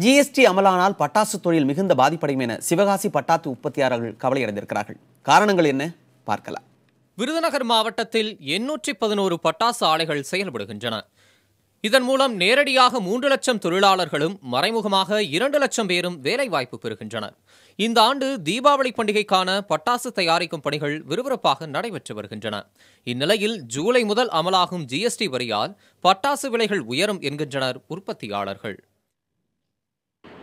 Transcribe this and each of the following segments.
GST அமலானால் பட்டாசு தொழில் மிகுந்த பாதிப்படையும் என சிவகாசி பட்டாசு உற்பத்தியாளர்கள் கவலையடைந்திருக்கிறார்கள். காரணங்கள் என்ன பார்க்கலாம். விருதுநகர் மாவட்டத்தில் 811 பட்டாசு ஆலைகள் செயல்படுகின்றன. இதன் மூலம் நேரடியாக 3 லட்சம் தொழிலாளர்களும் மறைமுகமாக 2 லட்சம் பேரும் வேலைவாய்ப்பு பெறுகின்றனர். இந்த ஆண்டு தீபாவளி பண்டிகைக்கான பட்டாசு தயாரிக்கும் பணிகள் விறுவிறுப்பாக நடைபெற்று வருகின்றன. இந்நிலையில் ஜூலை முதல் அமலாகும் ஜிஎஸ்டி வரியால் பட்டாசு விலைகள் உயரும் என்கின்றனர் உற்பத்தியாளர்கள்.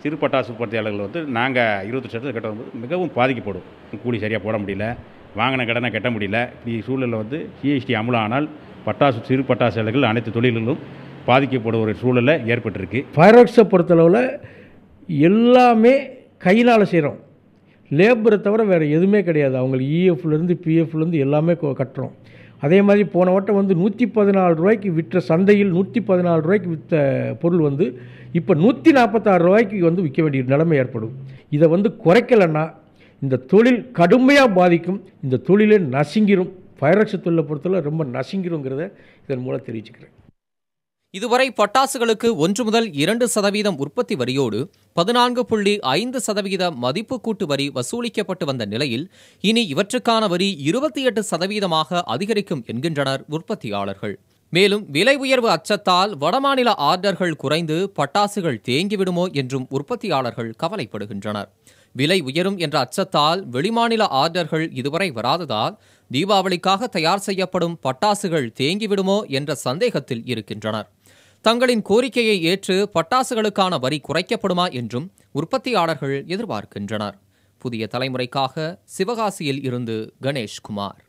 சிறு பட்டாசு உற்பத்தியாளர்கள் நாங்கள் 20% கட்டும்போது மிகவும் பாதிக்கப்படும். கூலி சரியாக போட முடியல, வாங்கின கடனை கட்ட முடியல. இப்படி சூழலில் ஜிஎஸ்டி அமலானால் சிறு பட்டாசு ஆலைகள் அனைத்து தொழில்களும் பாதிக்கப்படும் ஒரு சூழலை ஏற்பட்டிருக்கு. ஃபயர் ஒர்க்ஸை பொறுத்தளவில் எல்லாமே கையினால் செய்கிறோம். லேபரை தவிர வேறு எதுவுமே கிடையாது. அவங்களுக்கு இஎஃப்லேருந்து பிஎஃப்லேருந்து எல்லாமே கட்டுறோம். அதே மாதிரி போன வட்டம் 114 ரூபாய்க்கு விற்ற சந்தையில் 114 ரூபாய்க்கு விற்ற பொருள் இப்போ 146 ரூபாய்க்கு விற்க வேண்டிய நிலைமை ஏற்படும். இதை குறைக்கலைன்னா இந்த தொழில் கடுமையாக பாதிக்கும். இந்த தொழிலே நசுங்கிரும். ஃபயர் ஒர்க்ஸ் தொழிலை பொறுத்தவரை ரொம்ப நசுங்கிருங்கிறத இதன் மூலம் தெரிவிச்சுக்கிறேன். இதுவரை பட்டாசுகளுக்கு 1 முதல் 2% உற்பத்தி வரியோடு 14.5% மதிப்பு கூட்டு வரி வசூலிக்கப்பட்டு வந்த நிலையில் இனி இவற்றுக்கான வரி 28% அதிகரிக்கும் என்கின்றனர் உற்பத்தியாளர்கள். மேலும் விலை உயர்வு அச்சத்தால் வடமாநில ஆர்டர்கள் குறைந்து பட்டாசுகள் தேங்கிவிடுமோ என்றும் உற்பத்தியாளர்கள் கவலைப்படுகின்றனர். விலை உயரும் என்ற அச்சத்தால் வெளிமாநில ஆர்டர்கள் இதுவரை வராததால் தீபாவளிக்காக தயார் செய்யப்படும் பட்டாசுகள் தேங்கிவிடுமோ என்ற சந்தேகத்தில் இருக்கின்றனர். தங்களின் கோரிக்கையை ஏற்று பட்டாசுகளுக்கான வரி குறைக்கப்படுமா என்றும் உற்பத்தியாளர்கள் எதிர்பார்க்கின்றனர். புதிய தலைமுறைக்காக சிவகாசியில் இருந்து கணேஷ்குமார்.